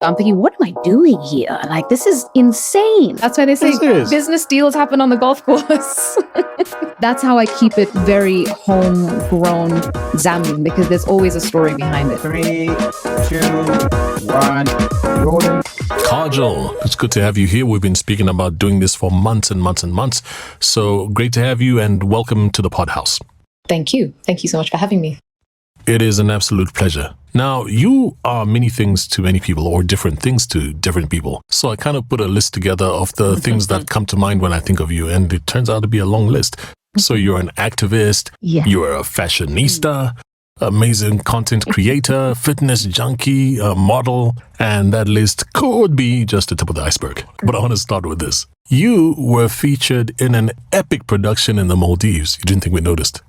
I'm thinking, what am I doing here? Like, this is insane. That's why they say business deals happen on the golf course. That's how I keep it very homegrown Zambian, because there's always a story behind it. 3, 2, 1, rolling. Kaajal, it's good to have you here. We've been speaking about doing this for months and months and months. So great to have you and welcome to the PodHous. Thank you. Thank you so much for having me. It is an absolute pleasure. Now, you are many things to many people, or different things to different people. So I kind of put a list together of the things that come to mind when I think of you, and it turns out to be a long list. So you're an activist, you're a fashionista, amazing content creator, fitness junkie, a model, and that list could be just the tip of the iceberg. But I want to start with this. You were featured in an epic production in the Maldives. You didn't think we noticed?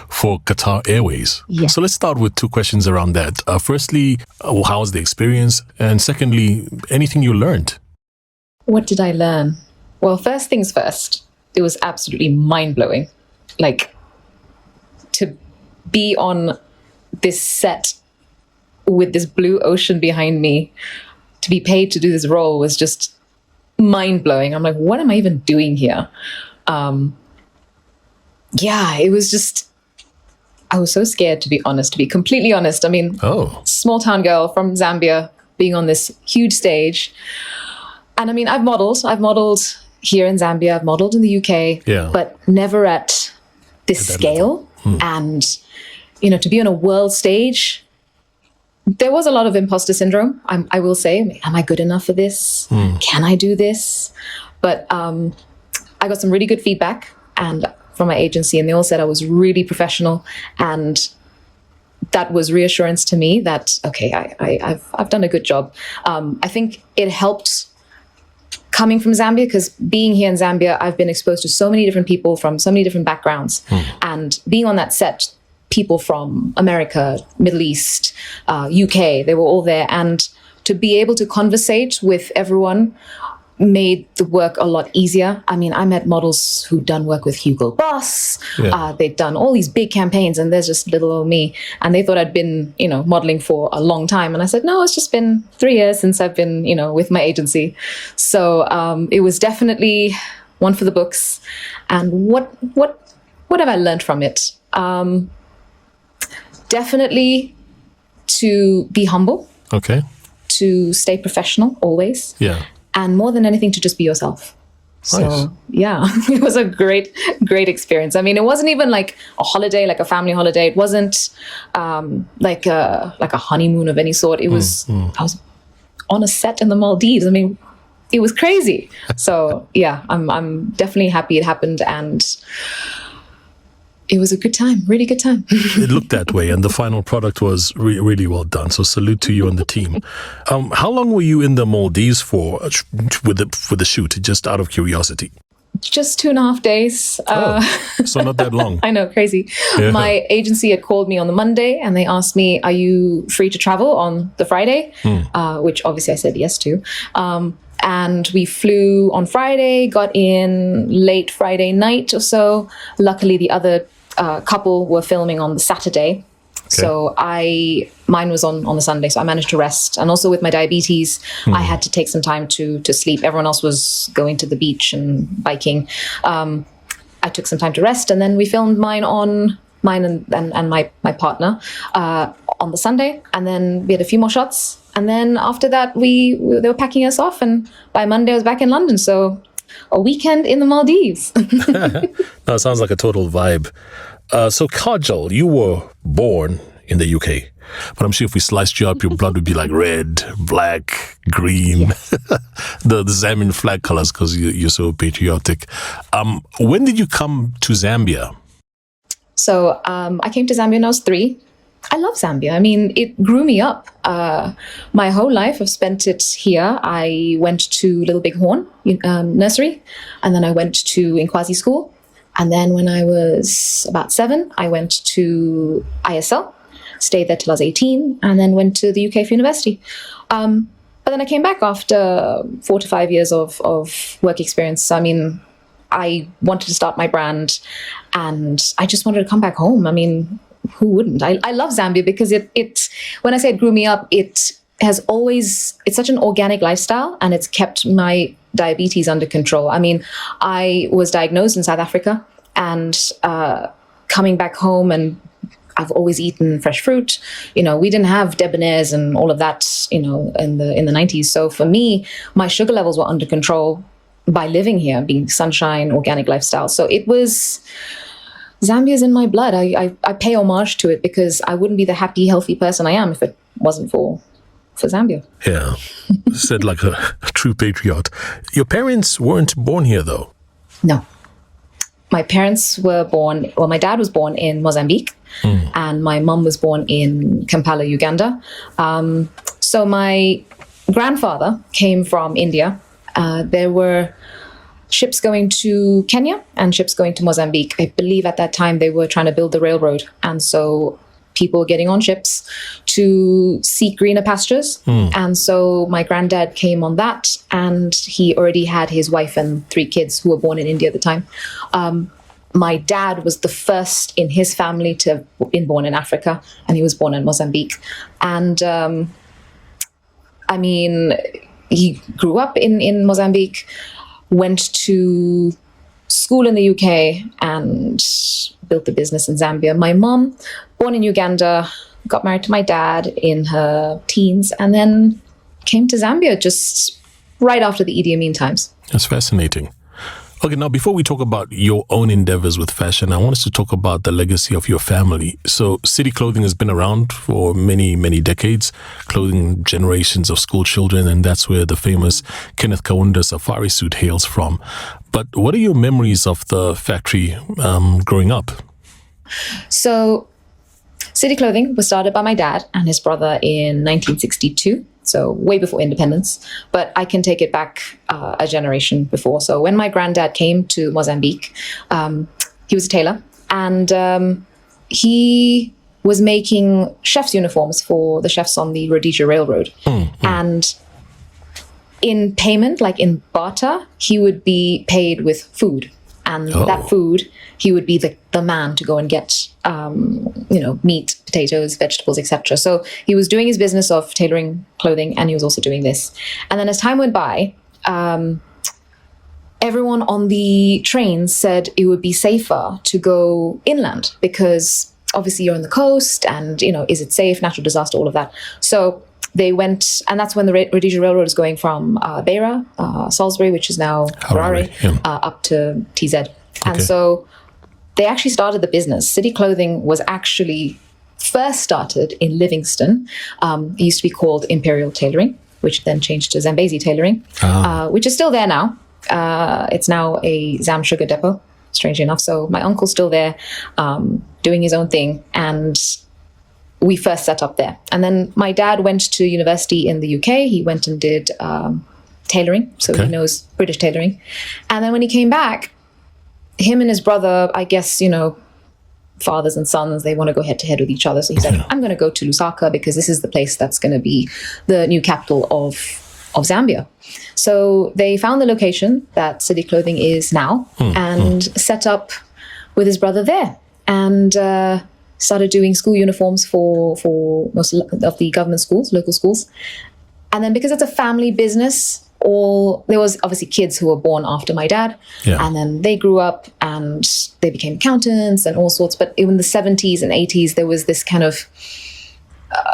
For Qatar Airways. So let's start with two questions around that. Firstly, how was the experience? And secondly, anything you learned? What did I learn? Well, first things first, it was absolutely mind-blowing. Like, to be on this set with this blue ocean behind me, to be paid to do this role was just mind-blowing. I'm like, what am I even doing here? It was just, I was so scared, to be honest, to be completely honest. I mean, small town girl from Zambia being on this huge stage. And I mean, I've modeled here in Zambia, I've modeled in the UK, but never at this scale. And, you know, to be on a world stage, there was a lot of imposter syndrome. I will say, am I good enough for this? Can I do this? But I got some really good feedback and from my agency, and they all said I was really professional, and that was reassurance to me that I've done a good job. I think it helped coming from Zambia, because being here in Zambia, I've been exposed to so many different people from so many different backgrounds, and being on that set, people from America, Middle East, UK, they were all there, and to be able to conversate with everyone made the work a lot easier. I mean, I met models who'd done work with Hugo Boss. They'd done all these big campaigns, and there's just little old me. And they thought I'd been, you know, modeling for a long time. And I said, no, it's just been 3 years since I've been, you know, with my agency. So it was definitely one for the books. And what have I learned from it? Definitely to be humble. Okay. To stay professional always. Yeah. And more than anything, to just be yourself. So, it was a great experience. I mean, it wasn't even like a holiday, like a family holiday. It wasn't like a honeymoon of any sort. It was, I was on a set in the Maldives. I mean, it was crazy. So, I'm definitely happy it happened. And it was a good time, really good time. It looked that way, and the final product was really well done. So salute to you and the team. How long were you in the Maldives for with the shoot, just out of curiosity? Just 2.5 days. So not that long. I know, crazy. Yeah. My agency had called me on the Monday, and they asked me, are you free to travel on the Friday? Which obviously I said yes to. And we flew on Friday, got in late Friday night or so. Luckily, the other couple were filming on the Saturday. So mine was on the Sunday, so I managed to rest. And also with my diabetes, I had to take some time to sleep. Everyone else was going to the beach and biking. I took some time to rest, and then we filmed mine and my partner on the Sunday. And then we had a few more shots. And then after that, they were packing us off, and by Monday I was back in London. So a weekend in the Maldives. That sounds like a total vibe. So Kaajal, you were born in the UK, but I'm sure if we sliced you up, your blood would be like red, black, green, the Zambian flag colors, because you're so patriotic. When did you come to Zambia? So I came to Zambia when I was 3. I love Zambia. I mean, it grew me up. My whole life, I've spent it here. I went to Little Big Horn nursery, and then I went to Inkwazi school. And then when I was about 7, I went to ISL, stayed there till I was 18, and then went to the UK for university. But then I came back after 4 to 5 years of work experience. I mean, I wanted to start my brand, and I just wanted to come back home. I mean, who wouldn't? I love Zambia because it when I say it grew me up, it it's such an organic lifestyle, and it's kept my diabetes under control. I mean, I was diagnosed in South Africa, and coming back home, and I've always eaten fresh fruit. We didn't have debonaires and all of that, in the 90s. So for me, my sugar levels were under control by living here, being sunshine, organic lifestyle. So Zambia's in my blood. I pay homage to it because I wouldn't be the happy, healthy person I am if it wasn't for Zambia. Yeah, said like a true patriot. Your parents weren't born here, though. No. My parents were born, my dad was born in Mozambique, and my mum was born in Kampala, Uganda. So my grandfather came from India. There were ships going to Kenya and ships going to Mozambique. I believe at that time they were trying to build the railroad. And so people were getting on ships to seek greener pastures. And so my granddad came on that, and he already had his wife and 3 kids who were born in India at the time. My dad was the first in his family to have been born in Africa, and he was born in Mozambique. And he grew up in Mozambique, went to school in the UK, and built the business in Zambia. My mom, born in Uganda, got married to my dad in her teens, and then came to Zambia just right after the Idi Amin times. That's fascinating. Okay, now before we talk about your own endeavors with fashion, I want us to talk about the legacy of your family. So City Clothing has been around for many, many decades, clothing generations of school children, and that's where the famous Kenneth Kaunda safari suit hails from. But what are your memories of the factory growing up? So City Clothing was started by my dad and his brother in 1962. So way before independence, but I can take it back a generation before. So when my granddad came to Mozambique, he was a tailor, and he was making chef's uniforms for the chefs on the Rhodesia Railroad. And in payment, like in barter, he would be paid with food. And that food, he would be the man to go and get, meat, potatoes, vegetables, etc. So he was doing his business of tailoring clothing, and he was also doing this. And then as time went by, everyone on the trains said it would be safer to go inland because obviously you're on the coast, and, is it safe, natural disaster, all of that. So they went, and that's when the Rhodesia Railroad is going from Beira, Salisbury, which is now Harare, up to TZ. And so they actually started the business. City Clothing was actually first started in Livingston. It used to be called Imperial Tailoring, which then changed to Zambezi Tailoring, which is still there now. It's now a Zam Sugar Depot, strangely enough. So my uncle's still there doing his own thing, and we first set up there. And then my dad went to university in the UK. He went and did tailoring, so he knows British tailoring. And then when he came back, him and his brother, I guess, fathers and sons, they want to go head to head with each other. So he said, I'm going to go to Lusaka because this is the place that's going to be the new capital of Zambia. So they found the location that City Clothing is now and set up with his brother there, and started doing school uniforms for most of the government schools, local schools. And then because it's a family business, there was obviously kids who were born after my dad, and then they grew up and they became accountants and all sorts. But in the 70s and 80s, there was this kind of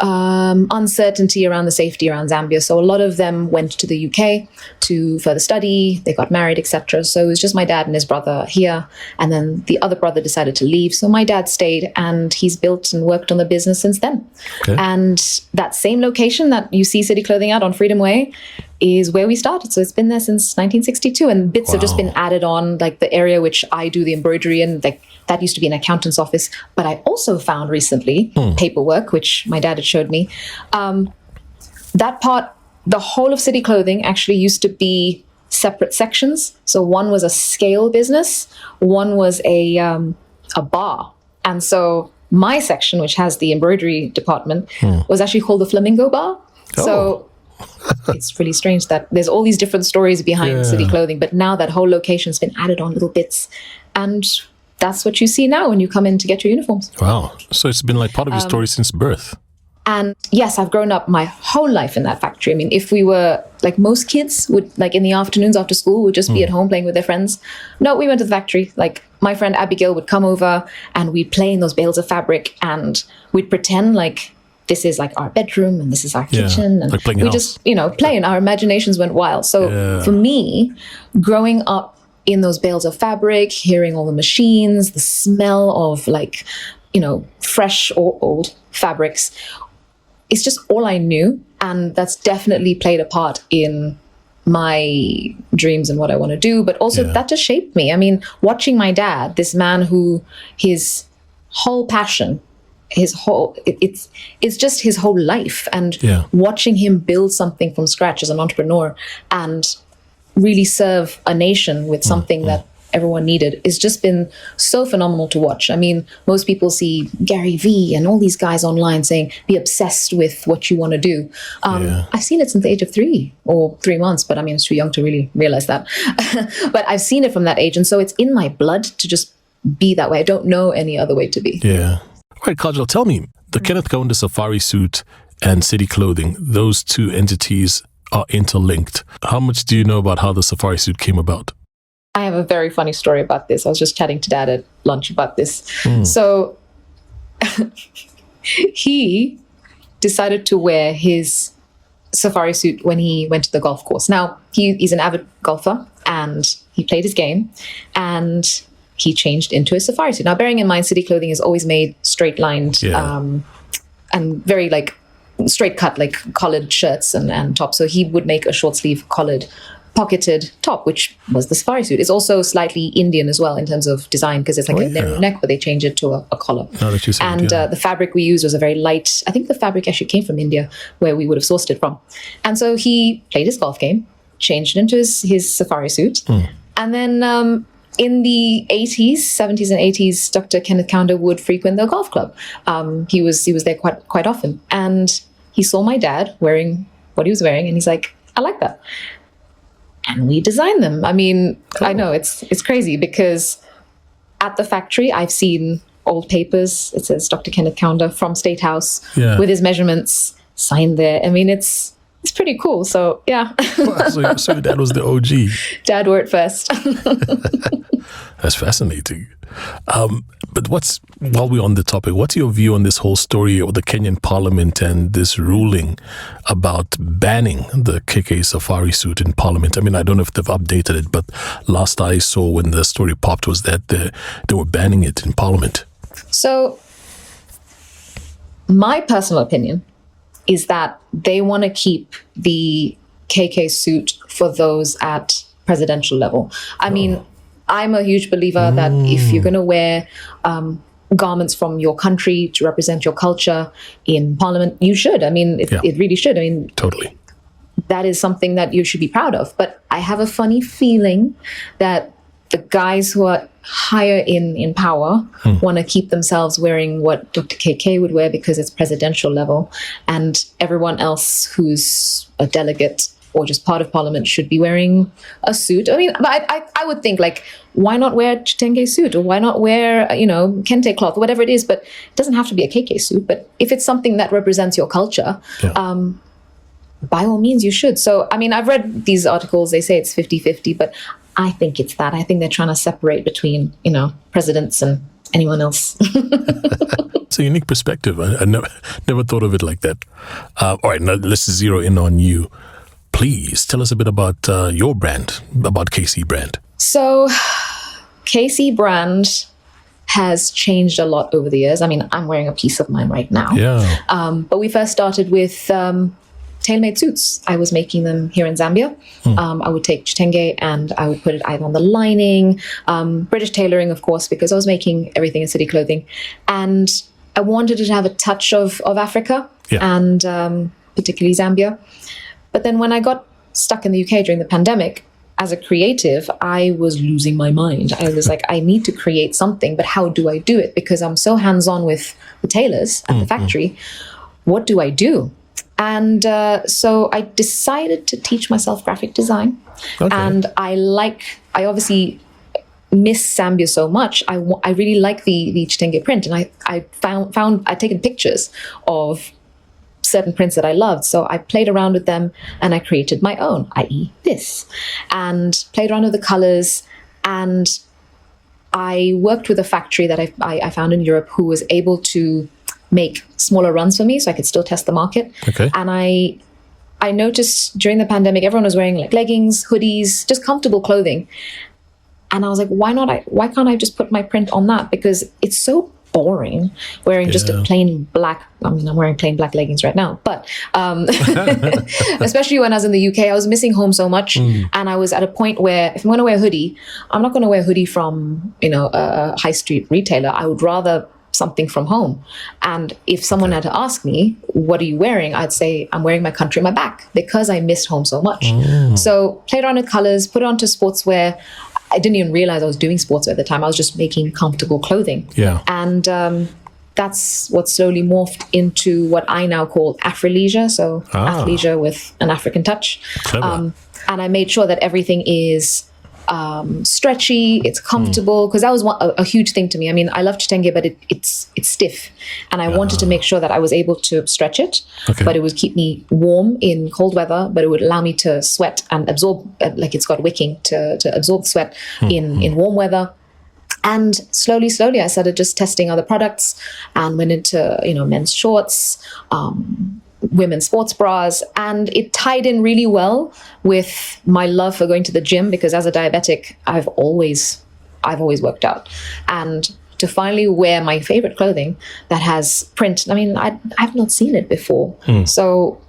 uncertainty around the safety around Zambia. So a lot of them went to the UK to further study. They got married, etc. So it was just my dad and his brother here. And then the other brother decided to leave. So my dad stayed, and he's built and worked on the business since then. And that same location that you see City Clothing at on Freedom Way is where we started. So it's been there since 1962, and bits have just been added on, like the area which I do the embroidery in, like that used to be an accountant's office. But I also found recently paperwork, which my dad had showed me. That part, the whole of City Clothing actually used to be separate sections. So one was a scale business, one was a bar. And so my section, which has the embroidery department, was actually called the Flamingo Bar. So it's really strange that there's all these different stories behind City Clothing, but now that whole location's been added on little bits, and that's what you see now when you come in to get your uniforms. Wow. So it's been like part of your story since birth. And yes, I've grown up my whole life in that factory. I mean, if we were like most kids would, like in the afternoons after school, would just be at home playing with their friends. No, we went to the factory. Like my friend Abigail would come over and we'd play in those bales of fabric and we'd pretend like this is like our bedroom and this is our kitchen. And like we just, play and our imaginations went wild. So for me, growing up in those bales of fabric, hearing all the machines, the smell of like, fresh or old fabrics, it's just all I knew. And that's definitely played a part in my dreams and what I want to do. But also that just shaped me. I mean, watching my dad, this man who his whole passion, it's just his whole life. And watching him build something from scratch as an entrepreneur and really serve a nation with something that everyone needed, it's just been so phenomenal to watch. I mean, most people see Gary Vee and all these guys online saying, be obsessed with what you want to do. I've seen it since the age of 3 or 3 months, but I mean, it's too young to really realize that. But I've seen it from that age. And so it's in my blood to just be that way. I don't know any other way to be. Yeah. All right, Kaajal, tell me, the Kenneth Kaunda safari suit and city clothing, those two entities are interlinked. How much do you know about how the safari suit came about? I have a very funny story about this. I was just chatting to Dad at lunch about this. So he decided to wear his safari suit when he went to the golf course. Now, he's an avid golfer and he played his game and he changed into a safari suit. Now, bearing in mind, city clothing is always made straight lined and very like straight cut, like collared shirts and tops. So he would make a short sleeve collared pocketed top, which was the safari suit. It's also slightly Indian as well in terms of design because it's like a narrow neck, but they change it to a collar. And the fabric we used was a very light, I think the fabric actually came from India where we would have sourced it from. And so he played his golf game, changed it into his safari suit. And then in the 80s, 70s and 80s, Dr. Kenneth Kaunda would frequent the golf club. He was there quite often. And he saw my dad wearing what he was wearing and he's like, I like that. And we designed them. I mean, I know it's crazy because at the factory, I've seen old papers. It says Dr. Kenneth Kaunda from State House with his measurements signed there. I mean, it's pretty cool. So, yeah. Wow, so your dad was the OG. Dad wore it first. That's fascinating. But while we're on the topic, what's your view on this whole story of the Kenyan parliament and this ruling about banning the KK safari suit in parliament? I mean, I don't know if they've updated it, but last I saw when the story popped was that they were banning it in parliament. So my personal opinion is that they want to keep the KK suit for those at presidential level. I mean, I'm a huge believer that if you're going to wear garments from your country to represent your culture in parliament, you should. I mean, it really should. I mean, totally. That is something that you should be proud of. But I have a funny feeling that the guys who are higher in power want to keep themselves wearing what Dr. KK would wear because it's presidential level, and everyone else who's a delegate or just part of parliament should be wearing a suit. I mean, I would think like, why not wear a Chitenge suit or why not wear, kente cloth or whatever it is, but it doesn't have to be a KK suit. But if it's something that represents your culture, by all means you should. So, I mean, I've read these articles, they say it's 50-50, but I think it's that. I think they're trying to separate between, presidents and anyone else. It's a unique perspective. I never thought of it like that. All right, now let's zero in on you. Please tell us a bit about your brand, about KC brand. So KC brand has changed a lot over the years. I mean, I'm wearing a piece of mine right now. Yeah. But we first started with tailor-made suits. I was making them here in Zambia. I would take Chitenge and I would put it either on the lining, British tailoring, of course, because I was making everything in city clothing. And I wanted it to have a touch of Africa and particularly Zambia. But then when I got stuck in the UK during the pandemic, as a creative, I was losing my mind. I was like, I need to create something, but how do I do it? Because I'm so hands-on with the tailors at the factory. What do I do? And so I decided to teach myself graphic design. Okay. And I obviously miss Zambia so much. I really like the Chitenge print. And I found I'd taken pictures of certain prints that I loved. So I played around with them and I created my own, i.e. this, and played around with the colors. And I worked with a factory that I found in Europe who was able to make smaller runs for me so I could still test the market. Okay. And I noticed during the pandemic, everyone was wearing like leggings, hoodies, just comfortable clothing. And I was like, why can't I just put my print on that? Because it's so boring wearing just a plain black, I mean, I'm wearing plain black leggings right now, but especially when I was in the UK, I was missing home so much. And I was at a point where if I'm going to wear a hoodie, I'm not going to wear a hoodie from, a high street retailer. I would rather something from home. And if someone had to ask me, what are you wearing? I'd say I'm wearing my country on my back because I missed home so much. So played around with colors, put it onto sportswear. I didn't even realize I was doing sportswear at the time. I was just making comfortable clothing. Yeah. And that's what slowly morphed into what I now call Afri-Leisure. So athleisure with an African touch. And I made sure that everything is stretchy, it's comfortable, because that was a huge thing to me. I mean, I love chitenge, but it's stiff, and I wanted to make sure that I was able to stretch it, but it would keep me warm in cold weather, but it would allow me to sweat and absorb, like it's got wicking to absorb the sweat in warm weather. And slowly, I started just testing other products and went into, men's shorts, women's sports bras, and it tied in really well with my love for going to the gym, because as a diabetic, I've always worked out. And to finally wear my favorite clothing that has print, I mean, I've not seen it before. So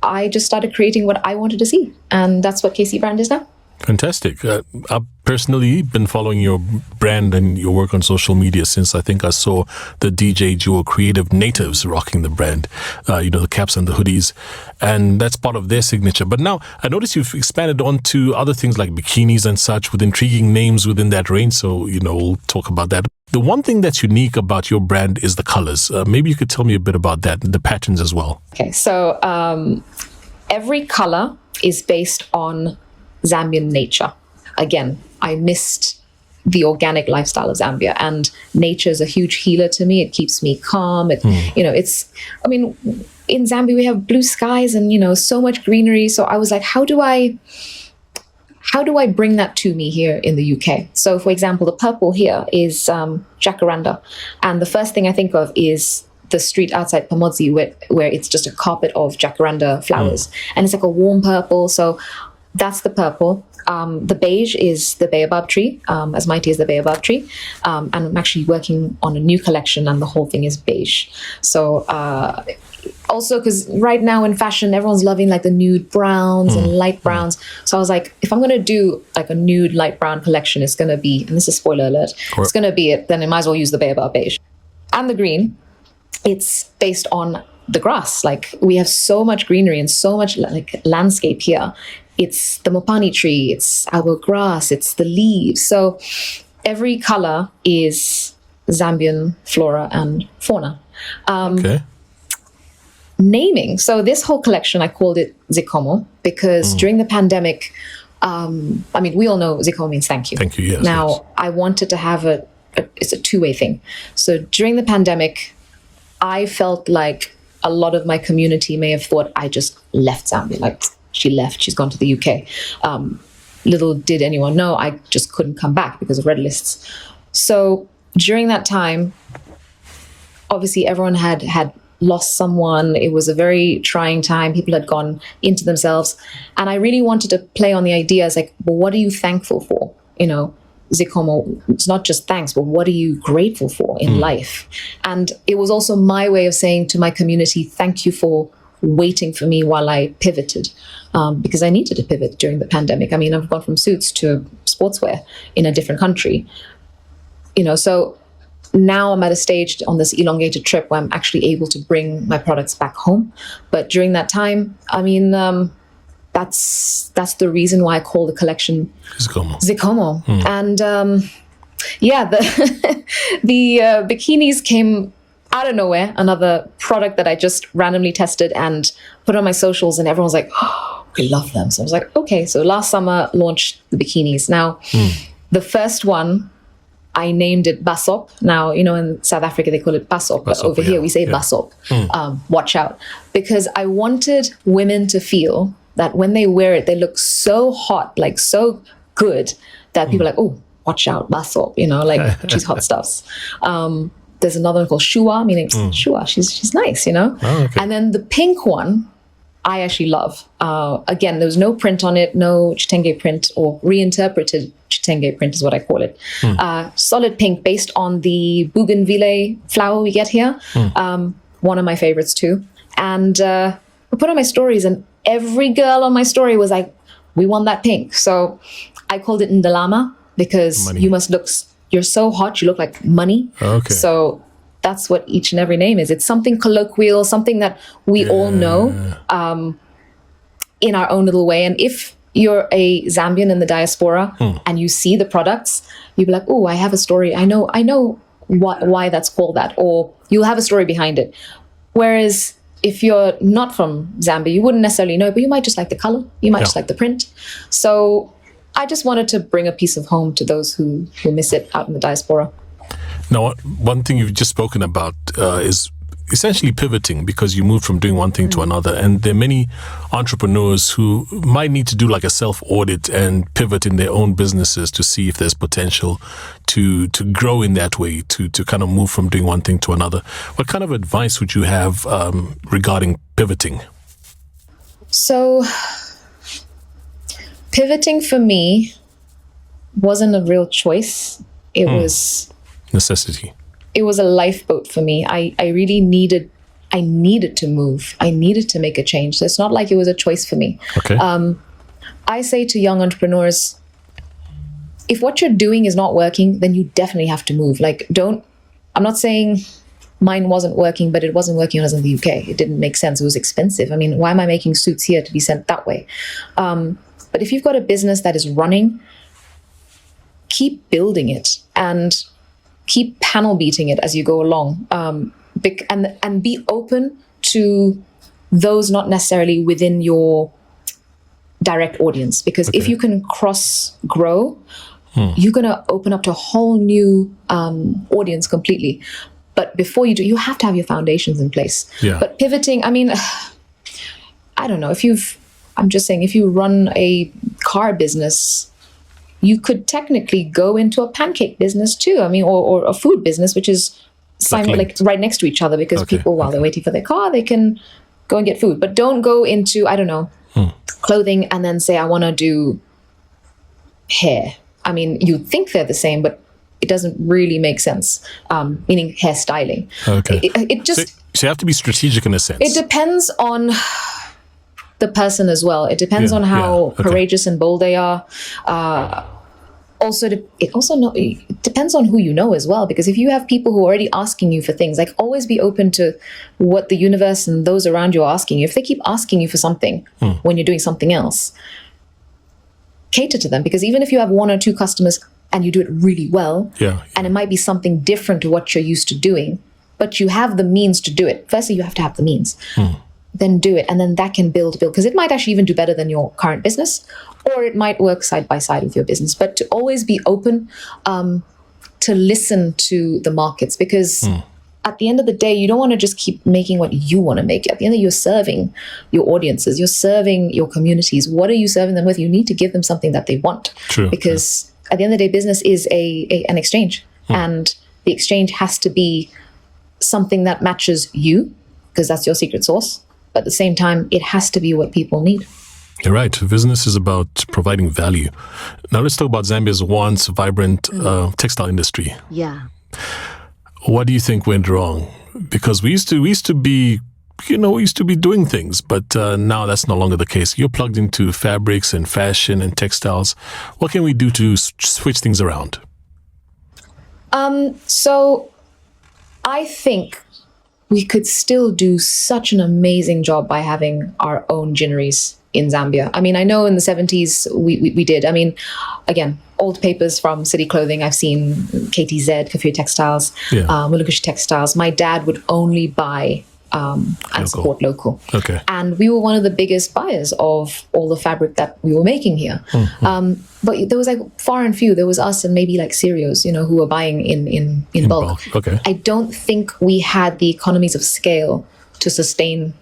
I just started creating what I wanted to see, and that's what KC brand is now. Fantastic. I've personally been following your brand and your work on social media since I think I saw the DJ duo Creative Natives rocking the brand, the caps and the hoodies, and that's part of their signature. But now I notice you've expanded on to other things like bikinis and such with intriguing names within that range. So, we'll talk about that. The one thing that's unique about your brand is the colors. Maybe you could tell me a bit about that, the patterns as well. Okay, so every color is based on Zambian nature. Again, I missed the organic lifestyle of Zambia, and nature is a huge healer to me. It keeps me calm. In Zambia we have blue skies and, so much greenery. So I was like, how do I bring that to me here in the UK? So for example, the purple here is jacaranda. And the first thing I think of is the street outside Pamodzi where it's just a carpet of jacaranda flowers. And it's like a warm purple. So that's the purple. The beige is the baobab tree, as mighty as the baobab tree. And I'm actually working on a new collection and the whole thing is beige. So also because right now in fashion, everyone's loving like the nude browns and light browns. So I was like, if I'm going to do like a nude light brown collection, it's going to be, and this is spoiler alert, it's going to be it, then I might as well use the baobab beige. And the green, it's based on the grass. Like we have so much greenery and so much like landscape here. It's the mopani tree, it's our grass, it's the leaves. So every color is Zambian flora and fauna. Naming. So this whole collection, I called it Zikomo because during the pandemic, we all know Zikomo means thank you. Thank you, yes. Now, yes. I wanted to have it's a two-way thing. So during the pandemic, I felt like a lot of my community may have thought I just left Zambia. Like, she left, she's gone to the UK. Little did anyone know, I just couldn't come back because of red lists. So during that time, obviously everyone had lost someone. It was a very trying time. People had gone into themselves. And I really wanted to play on the ideas like, well, what are you thankful for? Zikomo, it's not just thanks, but what are you grateful for in life? And it was also my way of saying to my community, thank you for waiting for me while I pivoted, because I needed to pivot during the pandemic. I mean, I've gone from suits to sportswear in a different country, so now I'm at a stage on this elongated trip where I'm actually able to bring my products back home. But during that time, that's the reason why I call the collection Zikomo. And the bikinis came out of nowhere, another product that I just randomly tested and put on my socials, and everyone's like, oh, we love them. So I was like, okay. So last summer launched the bikinis. Now, the first one I named it Basop. Now, in South Africa, they call it Basop, but over here we say Basop. Watch out. Because I wanted women to feel that when they wear it, they look so hot, like so good, that people are like, oh, watch out, Basop, like she's hot stuffs. There's another one called Shua, meaning Shua, she's nice, Oh, okay. And then the pink one, I actually love. Again, there was no print on it, no Chitenge print, or reinterpreted Chitenge print is what I call it. Solid pink based on the bougainvillea flower we get here. One of my favorites too. And I put on my stories, and every girl on my story was like, we want that pink. So I called it Ndalama because money. You're so hot, you look like money. Okay. So that's what each and every name is. It's something colloquial, something that we all know in our own little way. And if you're a Zambian in the diaspora and you see the products, you'll be like, oh, I have a story. I know why that's called that. Or you'll have a story behind it. Whereas if you're not from Zambia, you wouldn't necessarily know, but you might just like the color. You might just like the print. So I just wanted to bring a piece of home to those who miss it out in the diaspora. Now, one thing you've just spoken about is essentially pivoting, because you moved from doing one thing to another. And there are many entrepreneurs who might need to do like a self-audit and pivot in their own businesses to see if there's potential to grow in that way, to kind of move from doing one thing to another. What kind of advice would you have regarding pivoting? So pivoting for me wasn't a real choice. It was necessity. It was a lifeboat for me. I really needed to move. I needed to make a change. So it's not like it was a choice for me. Okay. I say to young entrepreneurs, if what you're doing is not working, then you definitely have to move. I'm not saying mine wasn't working, but it wasn't working when I was in the UK. It didn't make sense. It was expensive. I mean, why am I making suits here to be sent that way? But if you've got a business that is running, keep building it and keep panel beating it as you go along, and be open to those not necessarily within your direct audience. Because if you can cross grow, you're going to open up to a whole new audience completely. But before you do, you have to have your foundations in place. Yeah. But pivoting, I mean, I don't know, I'm just saying, if you run a car business, you could technically go into a pancake business too. I mean, or a food business, which is like right next to each other, because people, while they're waiting for their car, they can go and get food. But don't go into, I don't know, clothing and then say, I want to do hair. I mean, you think they're the same, but it doesn't really make sense, meaning hairstyling. Okay. It just... So you have to be strategic in a sense. It depends on the person as well. It depends on how courageous and bold they are. It depends on who you know as well, because if you have people who are already asking you for things, like, always be open to what the universe and those around you are asking you. If they keep asking you for something when you're doing something else, cater to them, because even if you have one or two customers and you do it really well, and it might be something different to what you're used to doing, but you have the means to do it. Firstly, you have to have the means. Then do it, and then that can build, because it might actually even do better than your current business, or it might work side by side with your business. But to always be open to listen to the markets, because at the end of the day, you don't want to just keep making what you want to make. At the end of the day, you're serving your audiences, you're serving your communities. What are you serving them with? You need to give them something that they want. True. Because at the end of the day, business is an exchange, and the exchange has to be something that matches you, because that's your secret sauce. But at the same time, it has to be what people need. You're right. Business is about providing value. Now let's talk about Zambia's once vibrant textile industry. Yeah. What do you think went wrong? Because we used to be doing things, but now that's no longer the case. You're plugged into fabrics and fashion and textiles. What can we do to switch things around? So I think we could still do such an amazing job by having our own ginneries in Zambia. I mean, I know in the 70s we did. I mean, again, old papers from City Clothing. I've seen KTZ, Kafue Textiles, Mulukushi Textiles. My dad would only buy and support local. Okay. And we were one of the biggest buyers of all the fabric that we were making here. But there was like far and few. There was us and maybe like Serios, who were buying in bulk. Okay. I don't think we had the economies of scale to sustain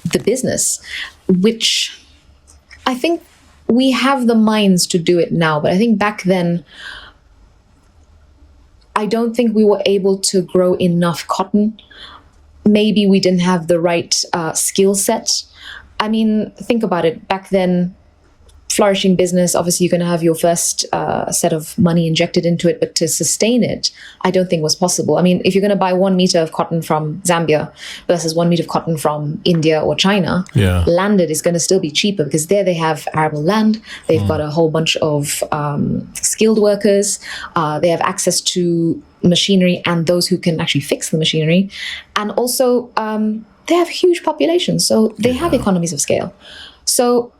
the business, which I think we have the minds to do it now. But I think back then, I don't think we were able to grow enough cotton. Maybe we didn't have the right skill set. I mean, think about it. Back then, flourishing business, obviously you're going to have your first set of money injected into it, but to sustain it, I don't think was possible. I mean, if you're going to buy 1 meter of cotton from Zambia versus 1 meter of cotton from India or China, landed is going to still be cheaper because there they have arable land. They've got a whole bunch of skilled workers. They have access to machinery and those who can actually fix the machinery. And also, they have huge populations, so they have economies of scale. So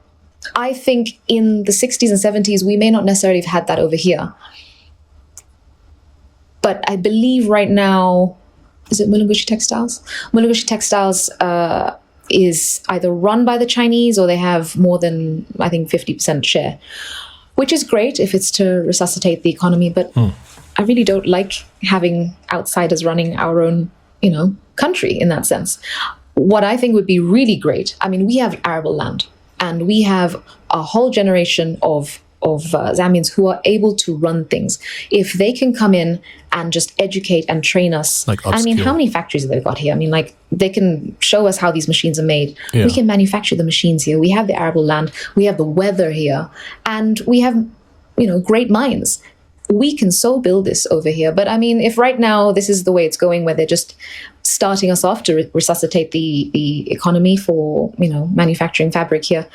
I think in the 60s and 70s, we may not necessarily have had that over here. But I believe right now, is it Mulungushi Textiles? Mulungushi Textiles is either run by the Chinese or they have more than, I think, 50% share, which is great if it's to resuscitate the economy. But I really don't like having outsiders running our own, country in that sense. What I think would be really great, I mean, we have arable land. And we have a whole generation of Zambians who are able to run things. If they can come in and just educate and train us. Like upskill. I mean, how many factories have they got here? I mean, like, they can show us how these machines are made. We can manufacture the machines here. We have the arable land. We have the weather here. And we have, great minds. We can so build this over here. But I mean, if right now this is the way it's going, where they're just starting us off to resuscitate the economy for, manufacturing fabric here,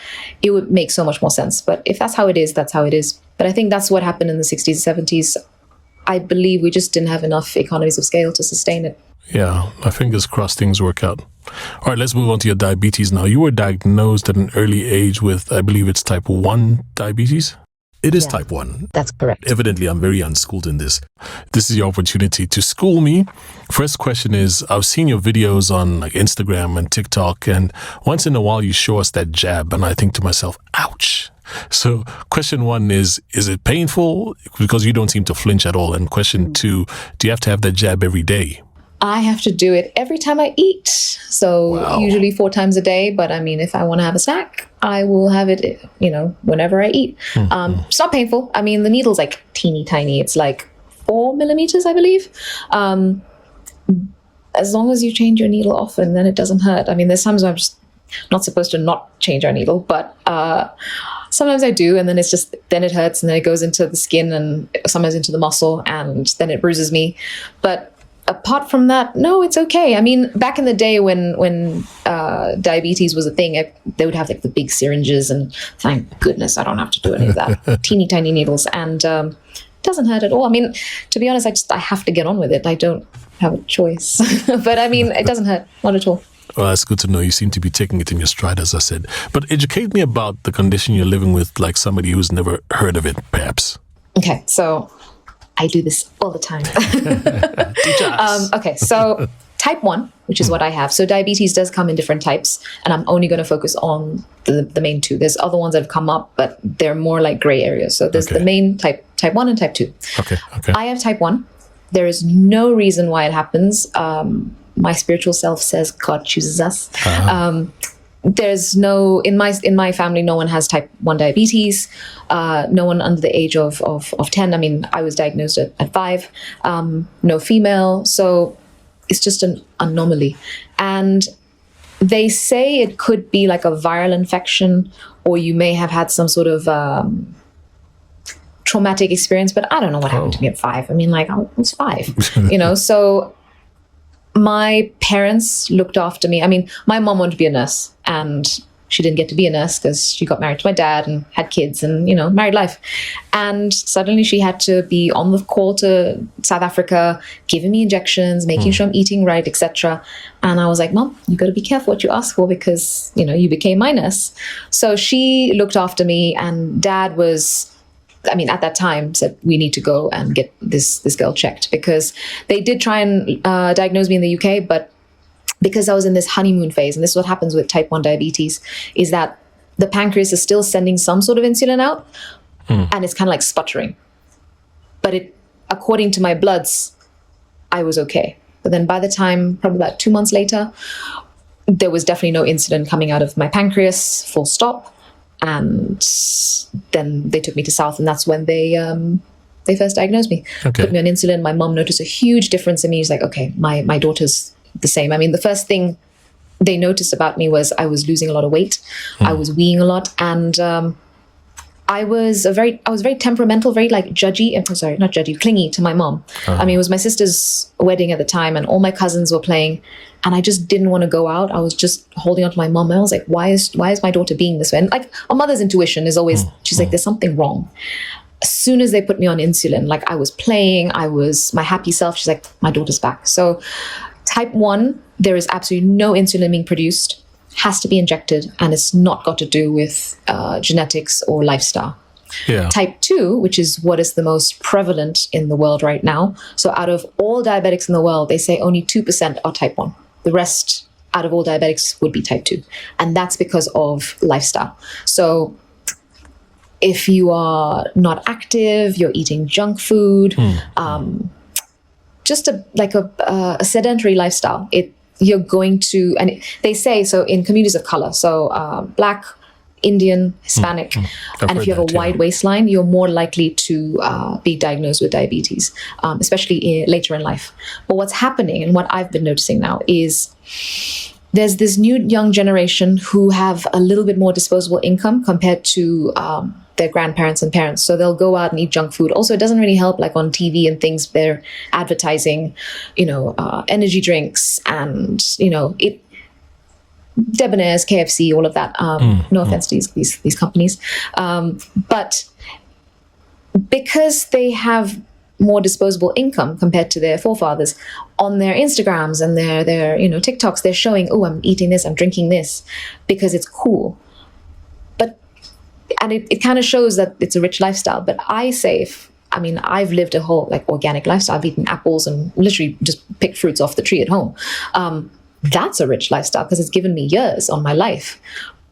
it would make so much more sense. But if that's how it is, that's how it is. But I think that's what happened in the 60s, 70s. I believe we just didn't have enough economies of scale to sustain it. Yeah, my fingers crossed things work out. All right, let's move on to your diabetes now. You were diagnosed at an early age with, I believe it's type 1 diabetes? It is type 1. That's correct. Evidently, I'm very unschooled in this. This is your opportunity to school me. First question is, I've seen your videos on like Instagram and TikTok, and once in a while you show us that jab, and I think to myself, ouch. So question 1 is it painful? Because you don't seem to flinch at all. And question 2, do you have to have that jab every day? I have to do it every time I eat. So usually 4 times a day. But I mean, if I want to have a snack, I will have it, whenever I eat. It's not painful. I mean, the needle's like teeny tiny. It's like 4 millimeters, I believe. As long as you change your needle often, then it doesn't hurt. I mean, there's times when I'm just not supposed to not change our needle, but sometimes I do. And then then it hurts, and then it goes into the skin and sometimes into the muscle, and then it bruises me. But apart from that, no, it's okay. I mean, back in the day when diabetes was a thing, they would have like the big syringes, and thank goodness I don't have to do any of that. Teeny tiny needles, and it doesn't hurt at all. I mean, to be honest, I have to get on with it. I don't have a choice. But I mean, it doesn't hurt, not at all. Well, that's good to know. You seem to be taking it in your stride, as I said. But educate me about the condition you're living with, like somebody who's never heard of it, perhaps. Okay, so I do this all the time. Teach us. Okay, so type 1, which is what I have. So diabetes does come in different types, and I'm only going to focus on the main 2. There's other ones that have come up, but they're more like gray areas. So there's the main type 1 and type 2. Okay. I have type 1. There is no reason why it happens. My spiritual self says God chooses us. There's no, in my family, no one has type 1 diabetes. No one under the age of 10. I mean, I was diagnosed at 5. No female. So it's just an anomaly. And they say it could be like a viral infection, or you may have had some sort of traumatic experience, but I don't know what happened to me at 5. I mean, like, I was 5, so my parents looked after me. I mean, my mom wanted to be a nurse, and she didn't get to be a nurse because she got married to my dad and had kids and, married life. And suddenly she had to be on the call to South Africa, giving me injections, making sure I'm eating right, etc. And I was like, Mom, you got to be careful what you ask for, because, you became my nurse. So she looked after me, and Dad was, at that time, said, we need to go and get this girl checked, because they did try and diagnose me in the UK, but because I was in this honeymoon phase, and this is what happens with type 1 diabetes, is that the pancreas is still sending some sort of insulin out, and it's kind of like sputtering. But according to my bloods, I was okay. But then by the time, probably about 2 months later, there was definitely no insulin coming out of my pancreas, full stop. And then they took me to South, and that's when they first diagnosed me. Okay. Put me on insulin. My mom noticed a huge difference in me. She's like, okay, my daughter's the same. I mean, the first thing they noticed about me was I was losing a lot of weight. I was weeing a lot, and I was very temperamental, very like judgy. I'm sorry, not judgy, clingy to my mom. I mean, it was my sister's wedding at the time, and all my cousins were playing, and I just didn't want to go out. I was just holding on to my mom. And I was like, why is my daughter being this way? And like, a mother's intuition is always, she's like, there's something wrong. As soon as they put me on insulin, like I was playing, I was my happy self. She's like, my daughter's back. So type 1, there is absolutely no insulin being produced, has to be injected, and it's not got to do with genetics or lifestyle. Yeah. Type 2, which is what is the most prevalent in the world right now. So out of all diabetics in the world, they say only 2% are type 1. The rest out of all diabetics would be type 2. And that's because of lifestyle. So if you are not active, you're eating junk food, just a sedentary lifestyle, you're going to, and they say, so in communities of color, so Black, Indian, Hispanic, and if you have a wide waistline, you're more likely to be diagnosed with diabetes, especially later in life. But what's happening, and what I've been noticing now, is there's this new young generation who have a little bit more disposable income compared to their grandparents and parents. So they'll go out and eat junk food. Also, it doesn't really help, like on TV and things, they're advertising, energy drinks and, Debonair's, KFC, all of that. No offense to these companies. But because they have more disposable income compared to their forefathers, on their Instagrams and their TikToks, they're showing, oh, I'm eating this, I'm drinking this, because it's cool. And it kind of shows that it's a rich lifestyle. But I say, I've lived a whole organic lifestyle. I've eaten apples and literally just picked fruits off the tree at home. That's a rich lifestyle because it's given me years on my life.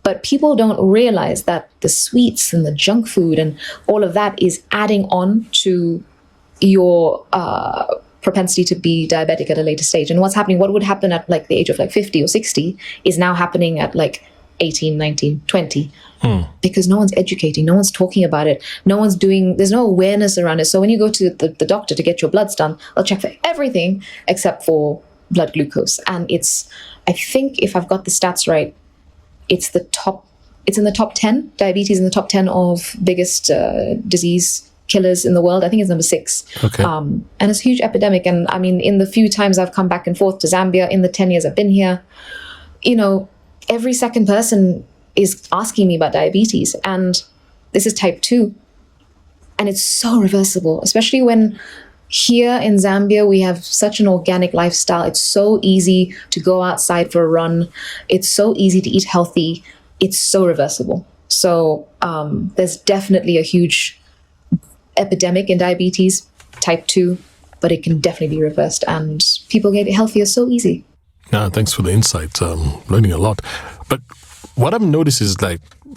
But people don't realize that the sweets and the junk food and all of that is adding on to your propensity to be diabetic at a later stage. And what's happening, what would happen at the age of 50 or 60 is now happening at 18, 19, 20. Because no one's educating, no one's talking about it, there's no awareness around it. So when you go to the doctor to get your bloods done, they'll check for everything except for blood glucose. And I think if I've got the stats right, it's in the top 10, diabetes in the top 10 of biggest disease killers in the world. I think it's number 6. Okay. And it's a huge epidemic. And in the few times I've come back and forth to Zambia, in the 10 years I've been here, every second person is asking me about diabetes, and this is type 2, and it's so reversible, especially when here in Zambia we have such an organic lifestyle. It's so easy to go outside for a run. It's so easy to eat healthy. It's so reversible. So there's definitely a huge epidemic in diabetes, type 2, but it can definitely be reversed, and people get healthier so easy. Yeah, thanks for the insight. Learning a lot. But what I've noticed is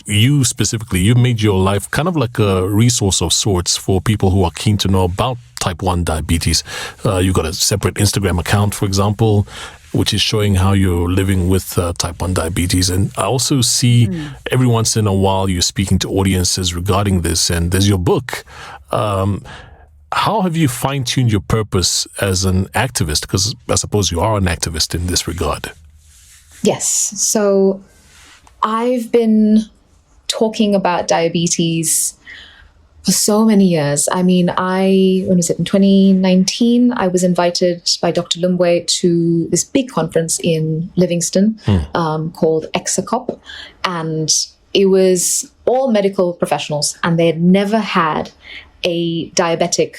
you specifically, you've made your life kind of like a resource of sorts for people who are keen to know about type 1 diabetes. You've got a separate Instagram account, for example, which is showing how you're living with type 1 diabetes. And I also see every once in a while you're speaking to audiences regarding this, and there's your book. How have you fine-tuned your purpose as an activist? Because I suppose you are an activist in this regard. Yes. So I've been talking about diabetes for so many years. When was it? In 2019, I was invited by Dr. Lumbwe to this big conference in Livingston called EXACOP. And it was all medical professionals, and they had never had a diabetic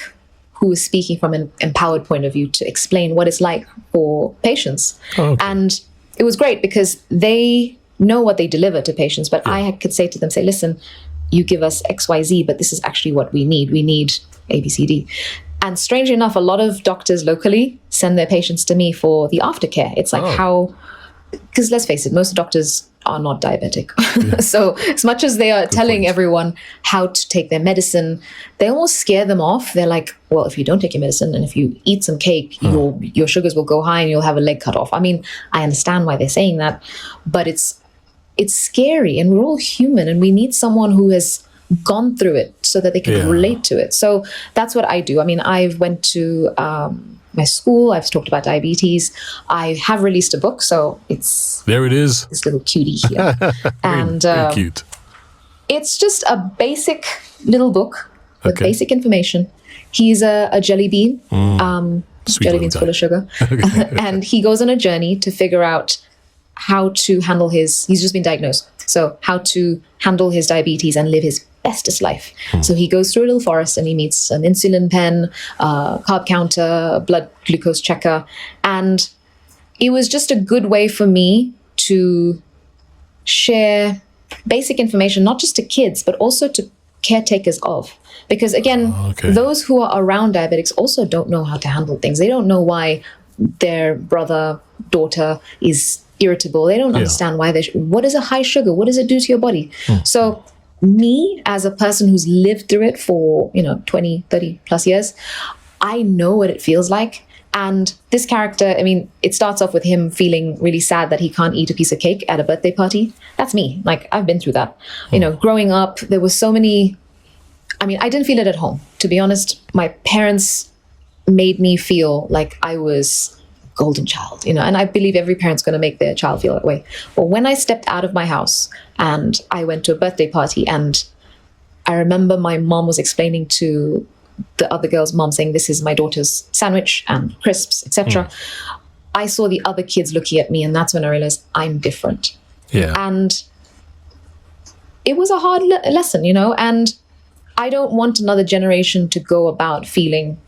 who was speaking from an empowered point of view to explain what it's like for patients. Oh, okay. And it was great because they know what they deliver to patients, but I could say to them, listen, you give us XYZ, but this is actually what we need. We need A, B, C, D. And strangely enough, a lot of doctors locally send their patients to me for the aftercare. It's like because let's face it, most doctors are not diabetic. Yeah. So as much as they are telling everyone how to take their medicine, they almost scare them off. They're like, well, if you don't take your medicine and if you eat some cake, your sugars will go high and you'll have a leg cut off. I mean, I understand why they're saying that, but it's scary, and we're all human, and we need someone who has gone through it so that they can relate to it. So that's what I do. I mean, I went to my school. I've talked about diabetes. I have released a book, so there it is. This little cutie here, and very cute. It's just a basic little book with basic information. He's a jelly bean. Jelly beans full of sugar, and he goes on a journey to figure out how to handle he's just been diagnosed, so how to handle his diabetes and live his bestest life. So he goes through a little forest and he meets an insulin pen, carb counter, a blood glucose checker. And it was just a good way for me to share basic information, not just to kids, but also to caretakers of. Because again, those who are around diabetics also don't know how to handle things. They don't know why their brother, daughter is irritable. They don't understand why what is a high sugar? What does it do to your body? So me, as a person who's lived through it for 20, 30 plus years, I know what it feels like. And this character, I mean, it starts off with him feeling really sad that he can't eat a piece of cake at a birthday party. That's me. Like, I've been through that. Growing up, there was so many, I mean, I didn't feel it at home. To be honest, my parents made me feel like I was golden child, and I believe every parent's going to make their child feel that way. But when I stepped out of my house and I went to a birthday party, and I remember my mom was explaining to the other girl's mom, saying, this is my daughter's sandwich and crisps, etc. I saw the other kids looking at me, and that's when I realized I'm different. And it was a hard lesson, and I don't want another generation to go about feeling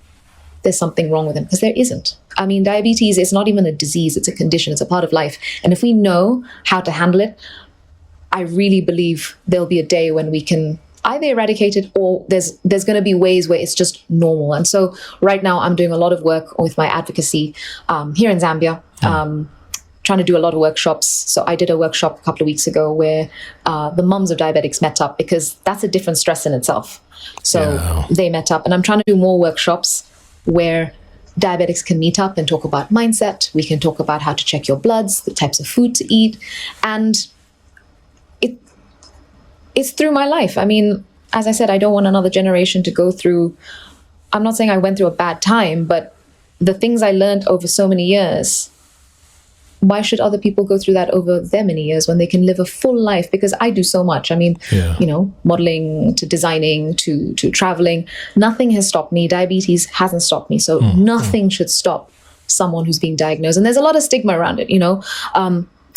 there's something wrong with them, because there isn't. I mean, diabetes is not even a disease, it's a condition, it's a part of life. And if we know how to handle it, I really believe there'll be a day when we can either eradicate it, or there's going to be ways where it's just normal. And so right now I'm doing a lot of work with my advocacy here in Zambia, trying to do a lot of workshops. So I did a workshop a couple of weeks ago where the mums of diabetics met up, because that's a different stress in itself. So they met up, and I'm trying to do more workshops where diabetics can meet up and talk about mindset. We can talk about how to check your bloods, the types of food to eat. And it's through my life. I mean, as I said, I don't want another generation to go through, I'm not saying I went through a bad time, but the things I learned over so many years, why should other people go through that over their many years when they can live a full life? Because I do so much. I mean, modeling to designing to traveling, nothing has stopped me. Diabetes hasn't stopped me. So nothing should stop someone who's being diagnosed. And there's a lot of stigma around it,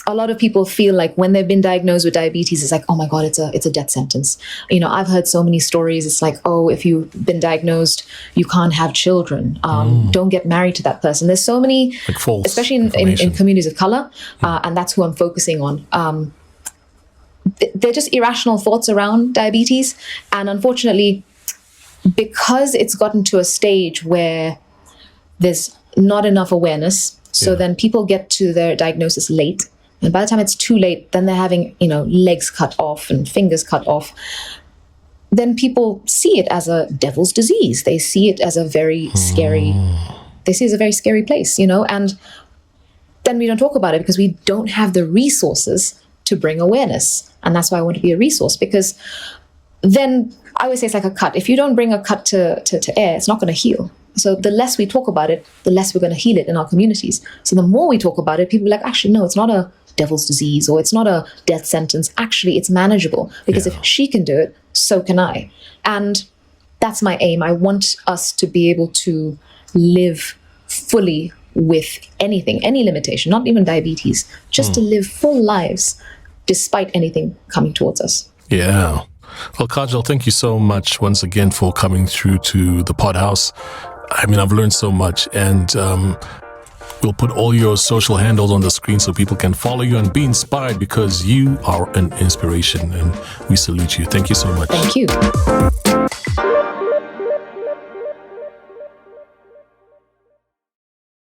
a lot of people feel like when they've been diagnosed with diabetes, it's like, oh my God, it's a death sentence. I've heard so many stories. It's like, oh, if you've been diagnosed, you can't have children. Don't get married to that person. There's so many, like, especially in communities of color, and that's who I'm focusing on. They're just irrational thoughts around diabetes. And unfortunately, because it's gotten to a stage where there's not enough awareness, so then people get to their diagnosis late. And by the time it's too late, then they're having, legs cut off and fingers cut off. Then people see it as a devil's disease. They see it as a very scary, place, and then we don't talk about it because we don't have the resources to bring awareness. And that's why I want to be a resource, because then I always say it's like a cut. If you don't bring a cut to air, it's not going to heal. So the less we talk about it, the less we're going to heal it in our communities. So the more we talk about it, people are like, actually, no, it's not a devil's disease, or it's not a death sentence. Actually, it's manageable, because if she can do it, so can I. And that's my aim. I want us to be able to live fully with anything, any limitation, not even diabetes, just to live full lives despite anything coming towards us. Yeah. Well, Kaajal, thank you so much once again for coming through to the PodHous. I mean, I've learned so much, and we'll put all your social handles on the screen so people can follow you and be inspired, because you are an inspiration, and we salute you. Thank you so much. Thank you.